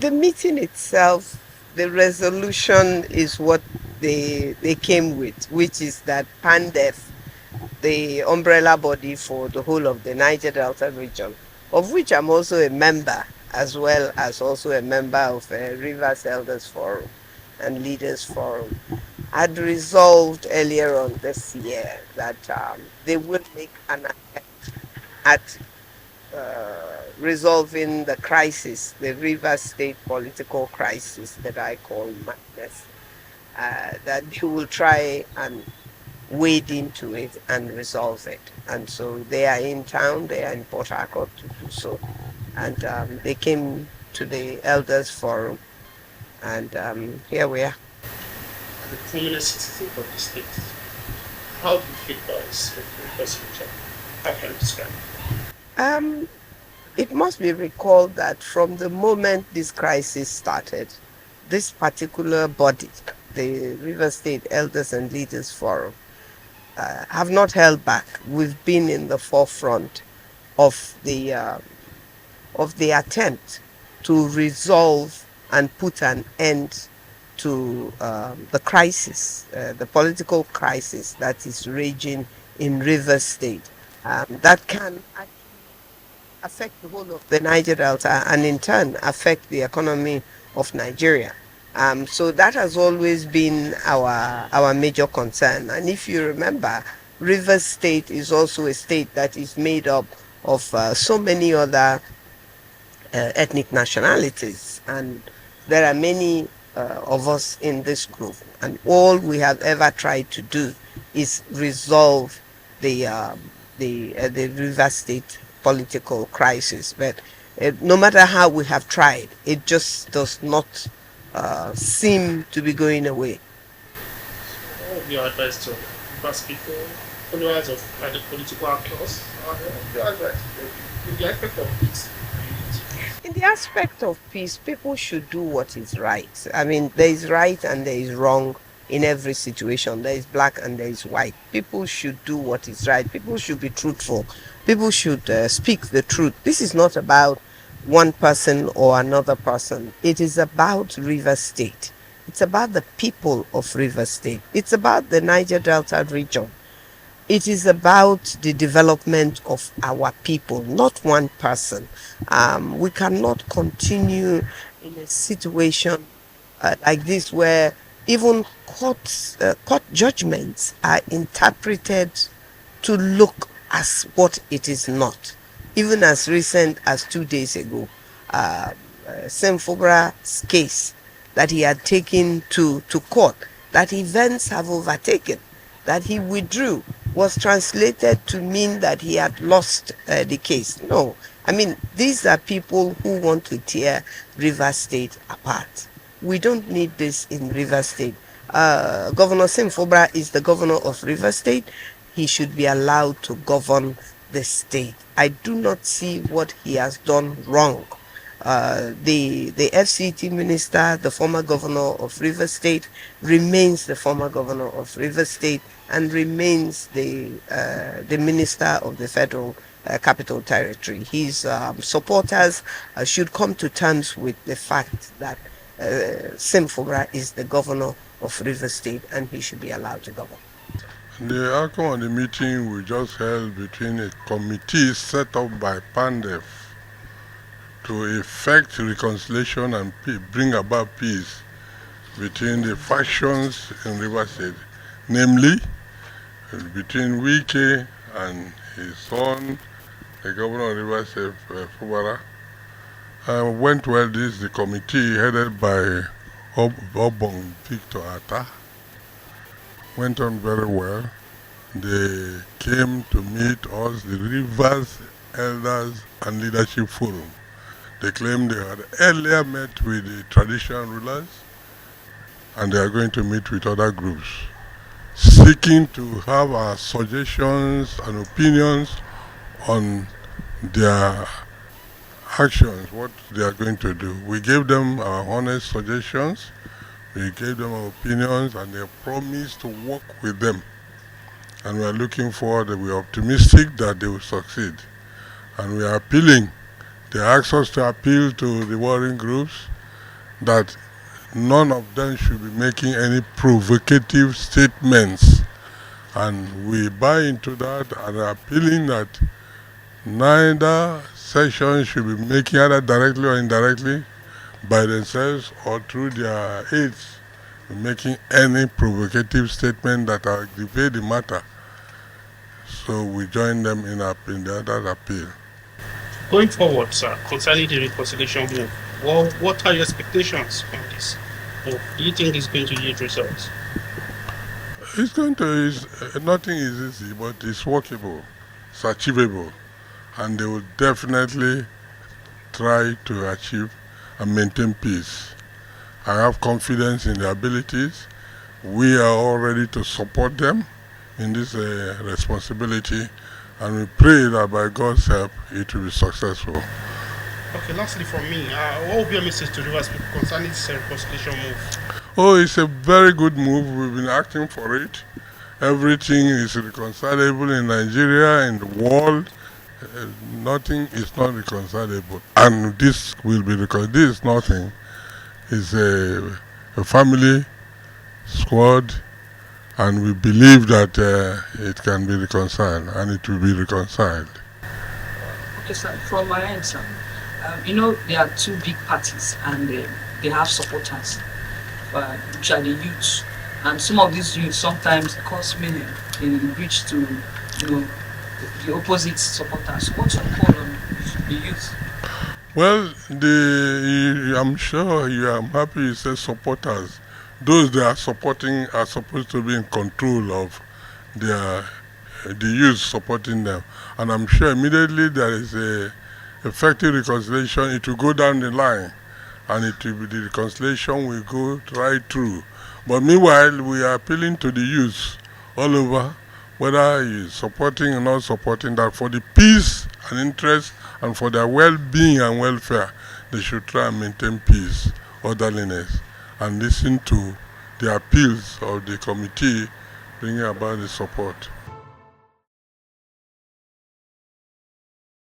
The meeting itself, the resolution is what they came with, which is that PANDEF, the umbrella body for the whole of the Niger Delta region, of which I'm also a member, as well as also a member of Rivers Elders Forum and Leaders Forum, had resolved earlier on this year that they would make an attempt at resolving the crisis, the Rivers State political crisis that I call madness, that they will try and wade into it and resolve it. And so they are in town, they are in Port Harcourt to do so. And they came to the Elders Forum, and here we are. As a prominent citizen of the state, how do you feel about this resolution? How can you describe it? It must be recalled that from the moment this crisis started, this particular body, the River State Elders and Leaders Forum, have not held back. We've been in the forefront of the attempt to resolve and put an end to the crisis, the political crisis that is raging in River State. That can actually affect the whole of the Niger Delta and in turn affect the economy of Nigeria. So that has always been our major concern. And if you remember, Rivers State is also a state that is made up of so many other ethnic nationalities, and there are many of us in this group, and all we have ever tried to do is resolve the Rivers State political crisis. But no matter how we have tried, it just does not seem to be going away. What would be your advice to Rivers people, followers of the political actors? What would be your advice in the aspect of peace? In the aspect of peace, people should do what is right. I mean, there is right and there is wrong in every situation. There is black and there is white. People should do what is right. People should be truthful. People should speak the truth. This is not about one person or another person. It is about River State. It's about the people of River State. It's about the Niger Delta region. It is about the development of our people, not one person. We cannot continue in a situation like this where even court judgments are interpreted to look as what it is not. Even as recent as 2 days ago, Fubara's case that he had taken to court, that events have overtaken, that he withdrew, was translated to mean that he had lost the case. No, I mean, these are people who want to tear River State apart. We don't need this in River State. Governor Fubara is the governor of River State. He should be allowed to govern the state. I do not see what he has done wrong. The FCT minister, the former governor of River State, remains the former governor of River State and remains the minister of the Federal Capital Territory. His supporters should come to terms with the fact that Fubara is the governor of River State and he should be allowed to govern. The outcome of the meeting we just held between a committee set up by PANDEF to effect reconciliation and bring about peace between the factions in River State, namely between Wike and his son, the governor of River State, Fubara. Went well. This is the committee headed by Obong Victor Atta. Went on very well. They came to meet us, the Rivers Elders and Leadership Forum. They claimed they had earlier met with the traditional rulers and they are going to meet with other groups, seeking to have our suggestions and opinions on their actions, what they are going to do. We gave them our honest suggestions, we gave them our opinions, and they promised to work with them. And we are looking forward, we are optimistic that they will succeed. And we are appealing. They asked us to appeal to the warring groups that none of them should be making any provocative statements. And we buy into that and are appealing that neither section should be making, either directly or indirectly, by themselves or through their aides, making any provocative statement that aggravate the matter. So we join them in the other appeal. Going forward, sir, concerning the reconciliation move, what are your expectations on this move? Do you think it's going to yield results? Nothing is easy, but it's workable, it's achievable, and they will definitely try to achieve and maintain peace. I have confidence in their abilities. We are all ready to support them in this responsibility, and we pray that by God's help it will be successful. Okay, lastly from me, what will be your message to Rivers people concerning this reconciliation move? Oh, it's a very good move. We've been acting for it. Everything is reconcilable in Nigeria, in the world. Nothing is not reconcilable. And this will be reconcilable. This is nothing. It's a family squad, and we believe that it can be reconciled, and it will be reconciled. Okay, sir, from my end, sir, there are two big parties, and they have supporters, which are the youths. And some of these youths sometimes cost million in reach to, the opposite supporters. What's your call on the youth? Well, I'm sure I'm happy you said supporters. Those they are supporting are supposed to be in control of the youth supporting them. And I'm sure immediately there is a effective reconciliation, it will go down the line, and the reconciliation will go right through. But meanwhile, we are appealing to the youth all over, whether you're supporting or not supporting, that for the peace and interest and for their well-being and welfare, they should try and maintain peace, orderliness, and listen to the appeals of the committee bringing about the support.